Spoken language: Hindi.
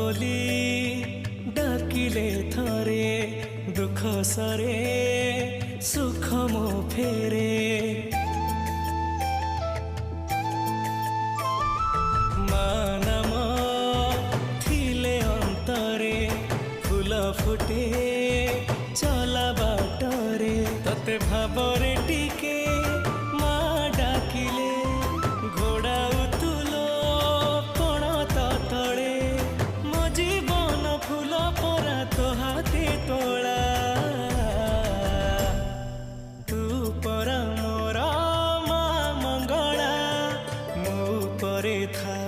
बोली डाकिले थरे दुख सरे सुख मो फेरे मानम थिले अंतरे फूल फुटे चला बाटरे तते भाबरे टिके मा डाकिले घोड़ा उतुलो पण तले मो जीवन फूल परा तो हाथे तोला तू परा मोरा माँ मंगला मो परे था